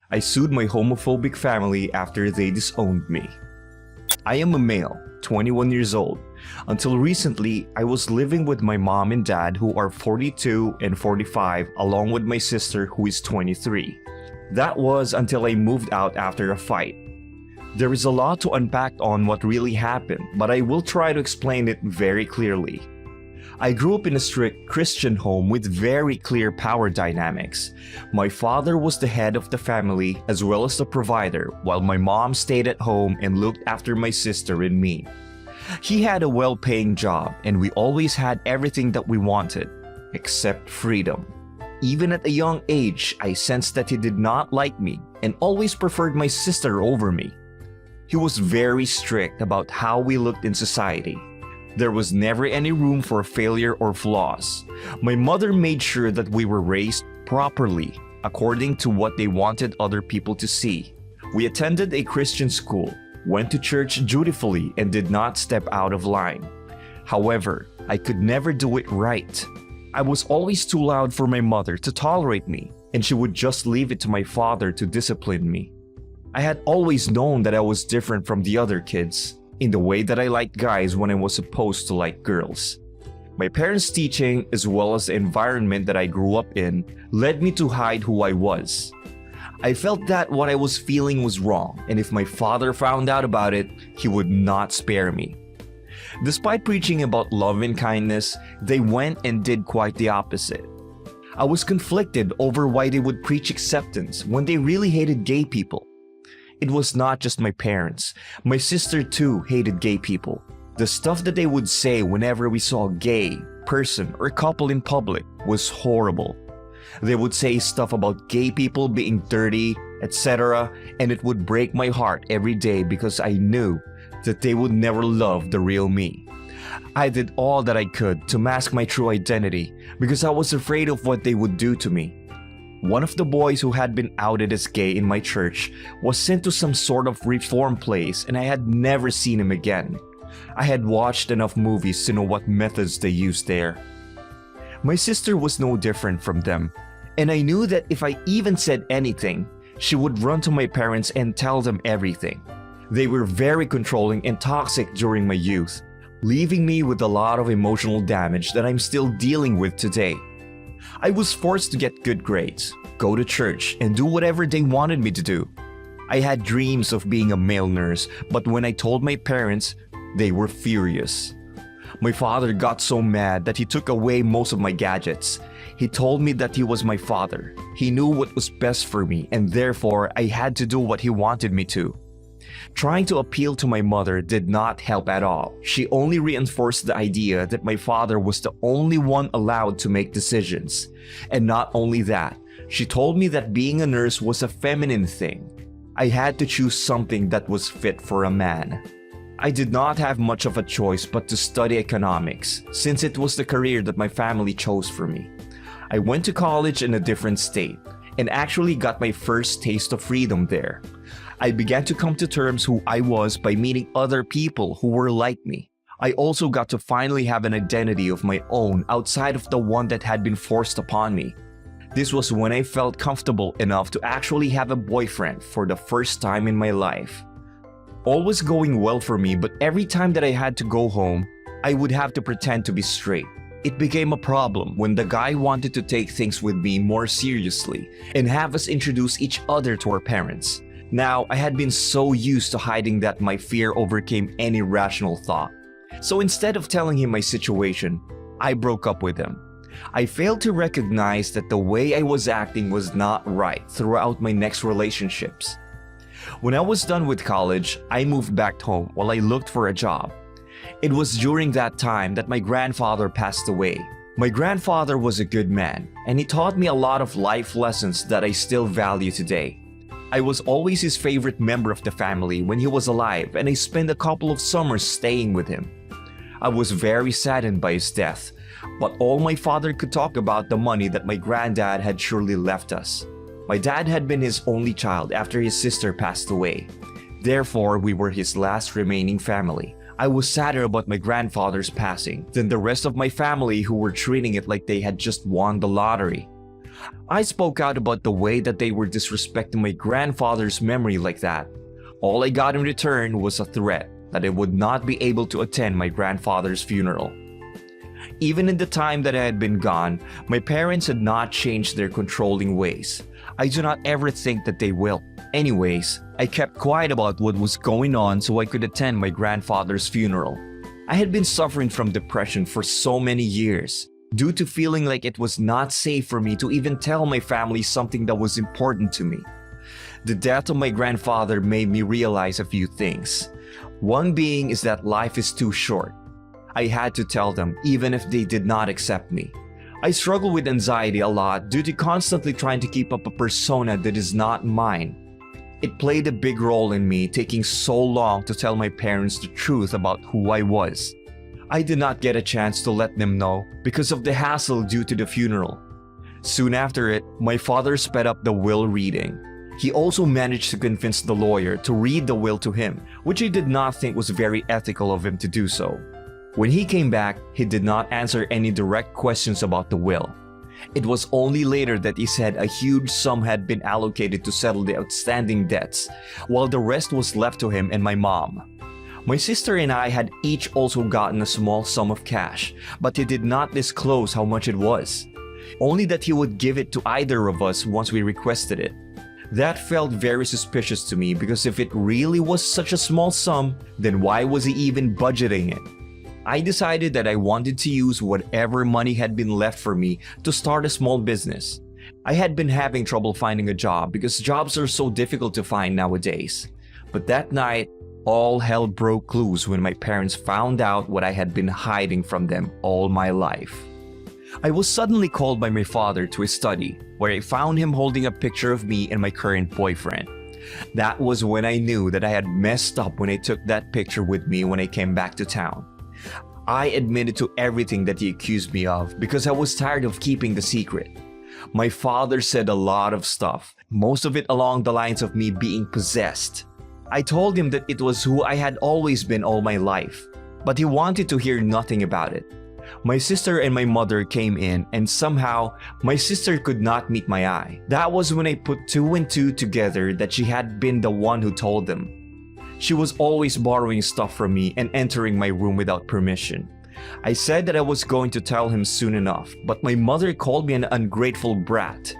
I sued my homophobic family after they disowned me. I am a male, 21 years old. Until recently, I was living with my mom and dad who are 42 and 45 along with my sister who is 23. That was until I moved out after a fight. There is a lot to unpack on what really happened, but I will try to explain it very clearly. I grew up in a strict Christian home with very clear power dynamics. My father was the head of the family as well as the provider, while my mom stayed at home and looked after my sister and me. He had a well-paying job and we always had everything that we wanted, except freedom. Even at a young age, I sensed that he did not like me and always preferred my sister over me. He was very strict about how we looked in society. There was never any room for failure or flaws. My mother made sure that we were raised properly, according to what they wanted other people to see. We attended a Christian school, went to church dutifully, and did not step out of line. However, I could never do it right. I was always too loud for my mother to tolerate me, and she would just leave it to my father to discipline me. I had always known that I was different from the other kids, in the way that I liked guys when I was supposed to like girls. My parents' teaching, as well as the environment that I grew up in, led me to hide who I was. I felt that what I was feeling was wrong, and if my father found out about it, he would not spare me. Despite preaching about love and kindness, they went and did quite the opposite. I was conflicted over why they would preach acceptance when they really hated gay people. It was not just my parents. My sister too hated gay people. The stuff that they would say whenever we saw a gay person or couple in public was horrible. They would say stuff about gay people being dirty, etc., and it would break my heart every day because I knew that they would never love the real me. I did all that I could to mask my true identity because I was afraid of what they would do to me. One of the boys who had been outed as gay in my church was sent to some sort of reform place and I had never seen him again. I had watched enough movies to know what methods they used there. My sister was no different from them, and I knew that if I even said anything, she would run to my parents and tell them everything. They were very controlling and toxic during my youth, leaving me with a lot of emotional damage that I'm still dealing with today. I was forced to get good grades, go to church, and do whatever they wanted me to do. I had dreams of being a male nurse, but when I told my parents, they were furious. My father got so mad that he took away most of my gadgets. He told me that he was my father. He knew what was best for me, and therefore I had to do what he wanted me to. Trying to appeal to my mother did not help at all. She only reinforced the idea that my father was the only one allowed to make decisions. And not only that, she told me that being a nurse was a feminine thing. I had to choose something that was fit for a man. I did not have much of a choice but to study economics, since it was the career that my family chose for me. I went to college in a different state, and actually got my first taste of freedom there. I began to come to terms who I was by meeting other people who were like me. I also got to finally have an identity of my own outside of the one that had been forced upon me. This was when I felt comfortable enough to actually have a boyfriend for the first time in my life. All was going well for me, but every time that I had to go home, I would have to pretend to be straight. It became a problem when the guy wanted to take things with me more seriously and have us introduce each other to our parents. Now, I had been so used to hiding that my fear overcame any rational thought. So instead of telling him my situation, I broke up with him. I failed to recognize that the way I was acting was not right throughout my next relationships. When I was done with college, I moved back home while I looked for a job. It was during that time that my grandfather passed away. My grandfather was a good man, and he taught me a lot of life lessons that I still value today. I was always his favorite member of the family when he was alive, and I spent a couple of summers staying with him. I was very saddened by his death, but all my father could talk about the money that my granddad had surely left us. My dad had been his only child after his sister passed away. Therefore, we were his last remaining family. I was sadder about my grandfather's passing than the rest of my family who were treating it like they had just won the lottery. I spoke out about the way that they were disrespecting my grandfather's memory like that. All I got in return was a threat that I would not be able to attend my grandfather's funeral. Even in the time that I had been gone, my parents had not changed their controlling ways. I do not ever think that they will. Anyways, I kept quiet about what was going on so I could attend my grandfather's funeral. I had been suffering from depression for so many years, due to feeling like it was not safe for me to even tell my family something that was important to me. The death of my grandfather made me realize a few things. One being is that life is too short. I had to tell them even if they did not accept me. I struggle with anxiety a lot due to constantly trying to keep up a persona that is not mine. It played a big role in me taking so long to tell my parents the truth about who I was. I did not get a chance to let them know because of the hassle due to the funeral. Soon after it, my father sped up the will reading. He also managed to convince the lawyer to read the will to him, which I did not think was very ethical of him to do so. When he came back, he did not answer any direct questions about the will. It was only later that he said a huge sum had been allocated to settle the outstanding debts, while the rest was left to him and my mom. My sister and I had each also gotten a small sum of cash, but he did not disclose how much it was. Only that he would give it to either of us once we requested it. That felt very suspicious to me because if it really was such a small sum, then why was he even budgeting it? I decided that I wanted to use whatever money had been left for me to start a small business. I had been having trouble finding a job because jobs are so difficult to find nowadays. But that night, all hell broke loose when my parents found out what I had been hiding from them all my life. I was suddenly called by my father to his study, where I found him holding a picture of me and my current boyfriend. That was when I knew that I had messed up when I took that picture with me when I came back to town. I admitted to everything that he accused me of because I was tired of keeping the secret. My father said a lot of stuff, most of it along the lines of me being possessed. I told him that it was who I had always been all my life, but he wanted to hear nothing about it. My sister and my mother came in and somehow my sister could not meet my eye. That was when I put two and two together that she had been the one who told them. She was always borrowing stuff from me and entering my room without permission. I said that I was going to tell him soon enough, but my mother called me an ungrateful brat.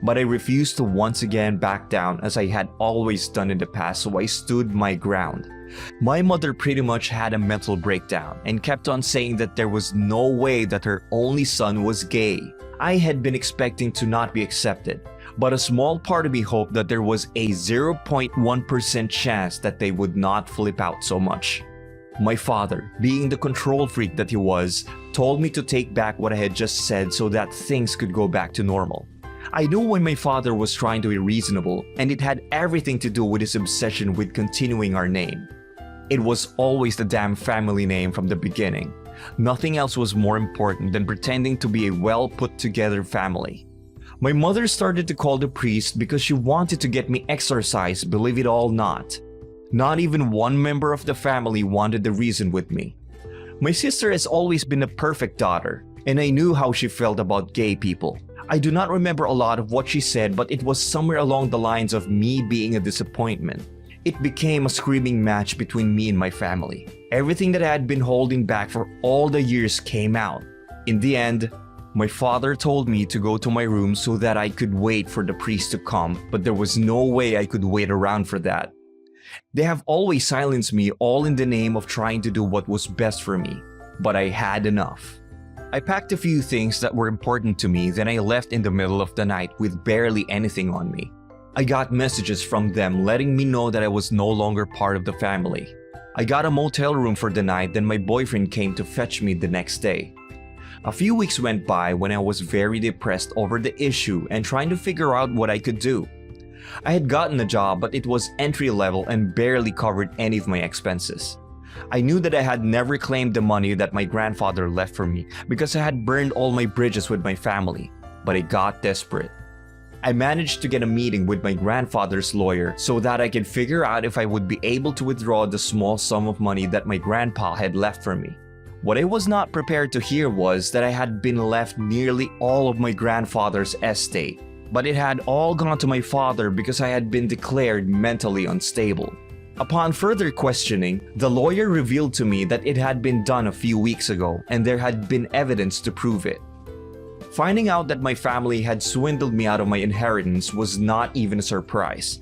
But I refused to once again back down as I had always done in the past, so I stood my ground. My mother pretty much had a mental breakdown and kept on saying that there was no way that her only son was gay. I had been expecting to not be accepted, but a small part of me hoped that there was a 0.1% chance that they would not flip out so much. My father, being the control freak that he was, told me to take back what I had just said so that things could go back to normal. I knew when my father was trying to be reasonable, and it had everything to do with his obsession with continuing our name. It was always the damn family name from the beginning. Nothing else was more important than pretending to be a well-put-together family. My mother started to call the priest because she wanted to get me exorcised, believe it or not. Not even one member of the family wanted to reason with me. My sister has always been a perfect daughter, and I knew how she felt about gay people. I do not remember a lot of what she said, but it was somewhere along the lines of me being a disappointment. It became a screaming match between me and my family. Everything that I had been holding back for all the years came out. In the end, my father told me to go to my room so that I could wait for the priest to come, but there was no way I could wait around for that. They have always silenced me, all in the name of trying to do what was best for me, but I had enough. I packed a few things that were important to me, then I left in the middle of the night with barely anything on me. I got messages from them letting me know that I was no longer part of the family. I got a motel room for the night, then my boyfriend came to fetch me the next day. A few weeks went by when I was very depressed over the issue and trying to figure out what I could do. I had gotten a job, but it was entry level and barely covered any of my expenses. I knew that I had never claimed the money that my grandfather left for me because I had burned all my bridges with my family, but I got desperate. I managed to get a meeting with my grandfather's lawyer so that I could figure out if I would be able to withdraw the small sum of money that my grandpa had left for me. What I was not prepared to hear was that I had been left nearly all of my grandfather's estate, but it had all gone to my father because I had been declared mentally unstable. Upon further questioning, the lawyer revealed to me that it had been done a few weeks ago and there had been evidence to prove it. Finding out that my family had swindled me out of my inheritance was not even a surprise.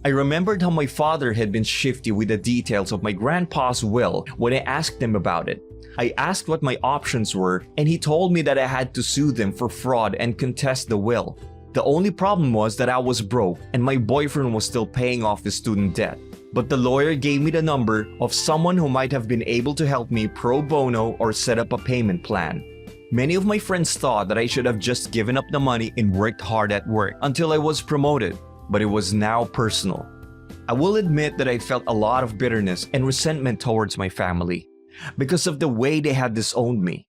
I remembered how my father had been shifty with the details of my grandpa's will when I asked him about it. I asked what my options were, and he told me that I had to sue them for fraud and contest the will. The only problem was that I was broke and my boyfriend was still paying off the student debt. But the lawyer gave me the number of someone who might have been able to help me pro bono or set up a payment plan. Many of my friends thought that I should have just given up the money and worked hard at work until I was promoted, but it was now personal. I will admit that I felt a lot of bitterness and resentment towards my family because of the way they had disowned me.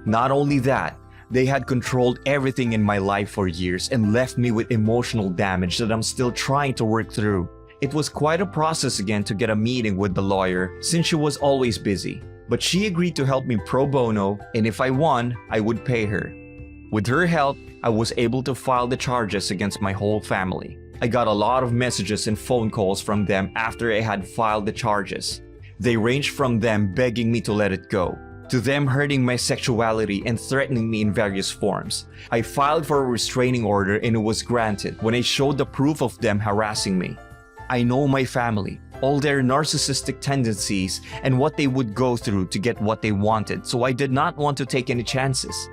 Not only that, they had controlled everything in my life for years and left me with emotional damage that I'm still trying to work through. It was quite a process again to get a meeting with the lawyer since she was always busy. But she agreed to help me pro bono, and if I won, I would pay her. With her help, I was able to file the charges against my whole family. I got a lot of messages and phone calls from them after I had filed the charges. They ranged from them begging me to let it go, to them hurting my sexuality and threatening me in various forms. I filed for a restraining order and it was granted when I showed the proof of them harassing me. I know my family, all their narcissistic tendencies, and what they would go through to get what they wanted, so I did not want to take any chances.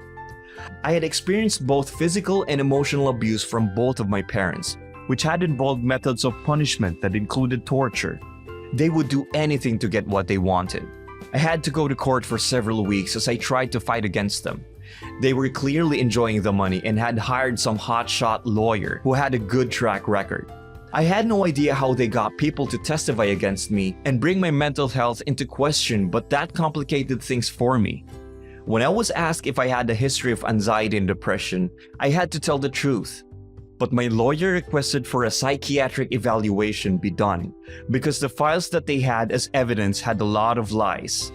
I had experienced both physical and emotional abuse from both of my parents, which had involved methods of punishment that included torture. They would do anything to get what they wanted. I had to go to court for several weeks as I tried to fight against them. They were clearly enjoying the money and had hired some hotshot lawyer who had a good track record. I had no idea how they got people to testify against me and bring my mental health into question, but that complicated things for me. When I was asked if I had a history of anxiety and depression, I had to tell the truth. But my lawyer requested for a psychiatric evaluation be done because the files that they had as evidence had a lot of lies.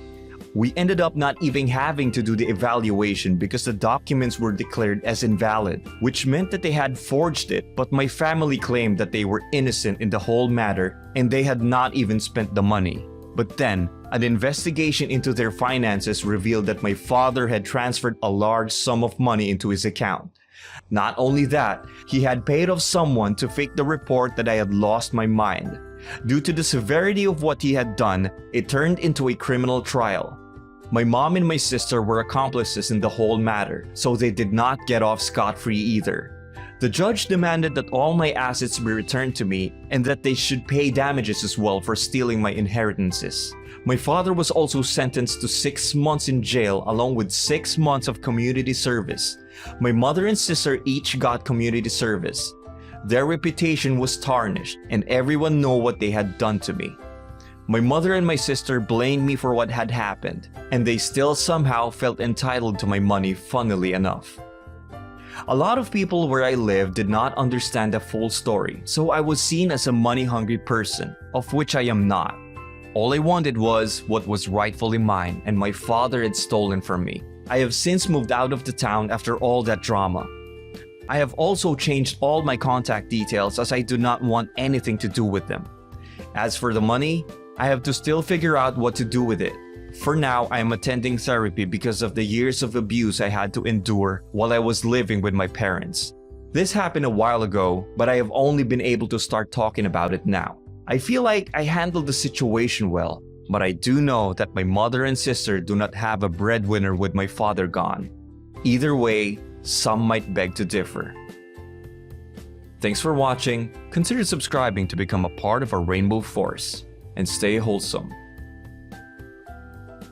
We ended up not even having to do the evaluation because the documents were declared as invalid, which meant that they had forged it, but my family claimed that they were innocent in the whole matter and they had not even spent the money. But then, an investigation into their finances revealed that my father had transferred a large sum of money into his account. Not only that, he had paid off someone to fake the report that I had lost my mind. Due to the severity of what he had done, it turned into a criminal trial. My mom and my sister were accomplices in the whole matter, so they did not get off scot-free either. The judge demanded that all my assets be returned to me and that they should pay damages as well for stealing my inheritances. My father was also sentenced to 6 months in jail along with 6 months of community service. My mother and sister each got community service. Their reputation was tarnished and everyone knew what they had done to me. My mother and my sister blamed me for what had happened, and they still somehow felt entitled to my money, funnily enough. A lot of people where I live did not understand the full story, so I was seen as a money-hungry person, of which I am not. All I wanted was what was rightfully mine, and my father had stolen from me. I have since moved out of the town after all that drama. I have also changed all my contact details as I do not want anything to do with them. As for the money, I have to still figure out what to do with it. For now, I am attending therapy because of the years of abuse I had to endure while I was living with my parents. This happened a while ago, but I have only been able to start talking about it now. I feel like I handled the situation well, but I do know that my mother and sister do not have a breadwinner with my father gone. Either way, some might beg to differ. Thanks for watching. Consider subscribing to become a part of our Rainbow Force. And stay wholesome.